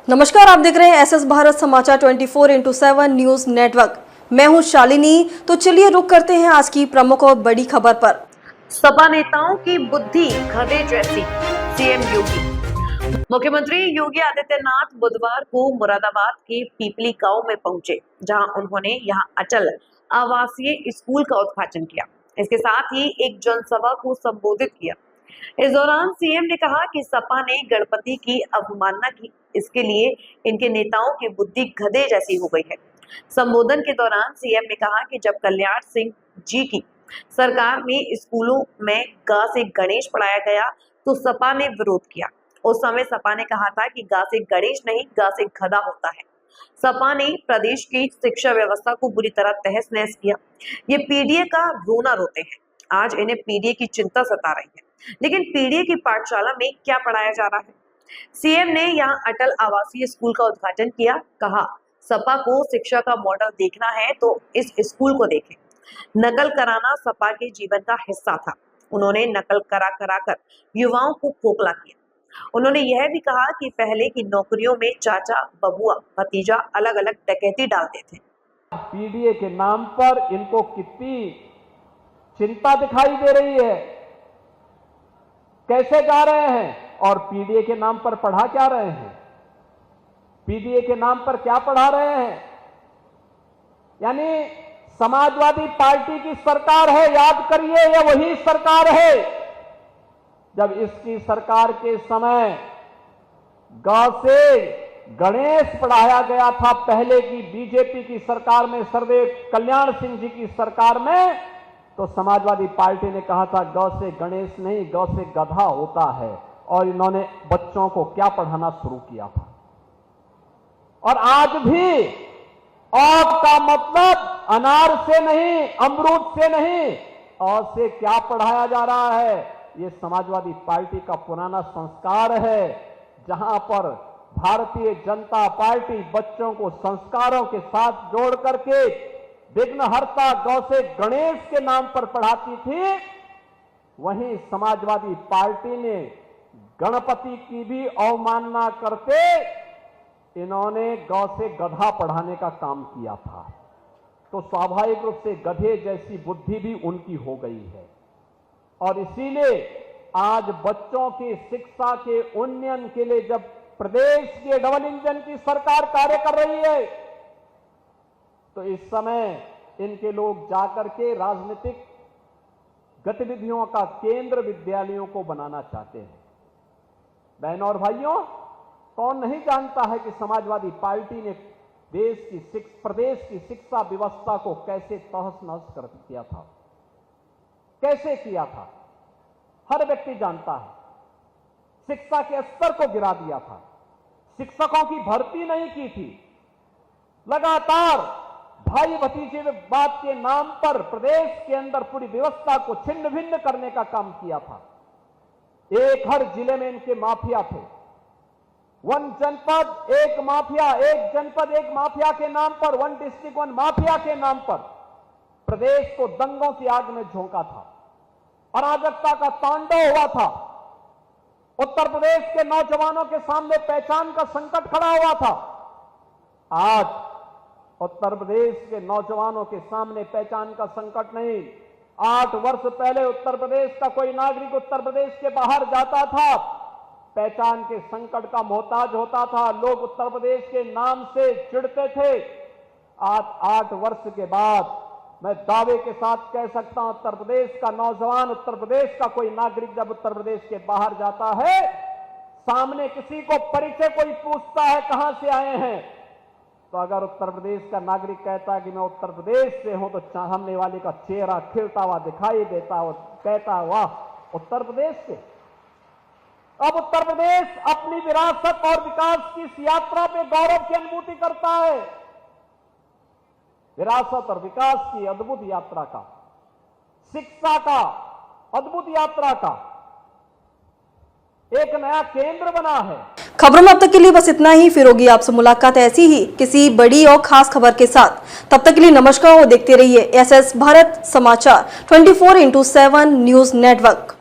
नमस्कार, आप देख रहे हैं एसएस भारत समाचार 24x7 न्यूज नेटवर्क। मैं हूं शालिनी। तो चलिए रुक करते हैं आज की प्रमुख और बड़ी खबर पर। सपा नेताओं की बुद्धि गधे जैसी, सीएम योगी। मुख्यमंत्री योगी आदित्यनाथ बुधवार को मुरादाबाद के पीपली गांव में पहुंचे, जहां उन्होंने यहां अटल आवासीय स्कूल का उद्घाटन किया। इसके साथ ही एक जनसभा को संबोधित किया। इस दौरान सीएम ने कहा कि सपा ने गणपति की अवमानना की, इसके लिए इनके नेताओं की बुद्धि गधे जैसी हो गई है। संबोधन के दौरान सीएम ने कहा कि जब कल्याण सिंह जी की सरकार में स्कूलों में ग से गणेश पढ़ाया गया तो सपा ने विरोध किया। उस समय सपा ने कहा था कि ग से गणेश नहीं, ग से गधा होता है। सपा ने प्रदेश की शिक्षा व्यवस्था को बुरी तरह तहस नहस किया। ये पीडीए का रोना रोते हैं। आज इन्हें पीडीए की चिंता सता रही है, लेकिन पीडीए की पाठशाला में क्या पढ़ाया जा रहा है। सीएम ने यहाँ अटल आवासीय स्कूल का उद्घाटन किया। कहा, सपा को शिक्षा का मॉडल देखना है तो इस स्कूल को देखें। नकल कराना सपा के जीवन का हिस्सा था। उन्होंने नकल करा कर युवाओं को खोखला किया। उन्होंने यह भी कहा कि पहले की नौकरियों में चाचा, बबुआ, भतीजा अलग अलग डकैती डालते थे। पीडीए के नाम पर इनको कितनी चिंता दिखाई दे रही है, कैसे जा रहे हैं और पीडीए के नाम पर पढ़ा क्या रहे हैं, पीडीए के नाम पर क्या पढ़ा रहे हैं। यानी समाजवादी पार्टी की सरकार है, याद करिए, यह वही सरकार है जब इसकी सरकार के समय गांव से गणेश पढ़ाया गया था। पहले की बीजेपी की सरकार में, सर्वदेव कल्याण सिंह जी की सरकार में, तो समाजवादी पार्टी ने कहा था गौ से गणेश नहीं, गौ से गधा होता है। और इन्होंने बच्चों को क्या पढ़ाना शुरू किया था। और आज भी औ का मतलब अनार से नहीं, अमरूद से नहीं, और से क्या पढ़ाया जा रहा है। ये समाजवादी पार्टी का पुराना संस्कार है, जहां पर भारतीय जनता पार्टी बच्चों को संस्कारों के साथ जोड़ करके विघ्नहर्ता गौ से गणेश के नाम पर पढ़ाती थी। वहीं समाजवादी पार्टी ने गणपति की भी अवमानना करते इन्होंने गौ से गधा पढ़ाने का काम किया था। तो स्वाभाविक रूप से गधे जैसी बुद्धि भी उनकी हो गई है। और इसीलिए आज बच्चों की शिक्षा के उन्नयन के लिए जब प्रदेश के डबल इंजन की सरकार कार्य कर रही है, तो इस समय इनके लोग जाकर के राजनीतिक गतिविधियों का केंद्र विद्यालयों को बनाना चाहते हैं। बहनों और भाइयों, कौन नहीं जानता है कि समाजवादी पार्टी ने प्रदेश की शिक्षा व्यवस्था को कैसे तहस नहस कर किया था, कैसे किया था। हर व्यक्ति जानता है। शिक्षा के स्तर को गिरा दिया था, शिक्षकों की भर्ती नहीं की थी। लगातार भाई भतीजेवाद के नाम पर प्रदेश के अंदर पूरी व्यवस्था को छिन्न भिन्न करने का काम किया था। एक हर जिले में इनके माफिया थे। वन जनपद एक माफिया, एक जनपद एक माफिया के नाम पर, वन डिस्ट्रिक्ट वन माफिया के नाम पर प्रदेश को दंगों की आग में झोंका था। अराजकता का तांडव हुआ था। उत्तर प्रदेश के नौजवानों के सामने पहचान का संकट खड़ा हुआ था। आज उत्तर प्रदेश के नौजवानों के सामने पहचान का संकट नहीं। 8 वर्ष पहले उत्तर प्रदेश का कोई नागरिक उत्तर प्रदेश के बाहर जाता था, पहचान के संकट का मोहताज होता था। लोग उत्तर प्रदेश के नाम से चिढ़ते थे। आज 8 वर्ष के बाद मैं दावे के साथ कह सकता हूं, उत्तर प्रदेश का नौजवान, उत्तर प्रदेश का कोई नागरिक जब उत्तर प्रदेश के बाहर जाता है, सामने किसी को परिचय कोई पूछता है कहां से आए हैं, तो अगर उत्तर प्रदेश का नागरिक कहता है कि मैं उत्तर प्रदेश से हूं, तो सामने वाले का चेहरा खिलता हुआ दिखाई देता और कहता वाह उत्तर प्रदेश से। अब उत्तर प्रदेश अपनी विरासत और विकास की इस यात्रा पे गौरव की अनुभूति करता है। विरासत और विकास की अद्भुत यात्रा का, शिक्षा का अद्भुत यात्रा का एक नया केंद्र बना है। खबरों में अब तक के लिए बस इतना ही। फिर होगी आपसे मुलाकात ऐसी ही किसी बड़ी और खास खबर के साथ। तब तक के लिए नमस्कार और देखते रहिए एसएस भारत समाचार 24x7 न्यूज नेटवर्क।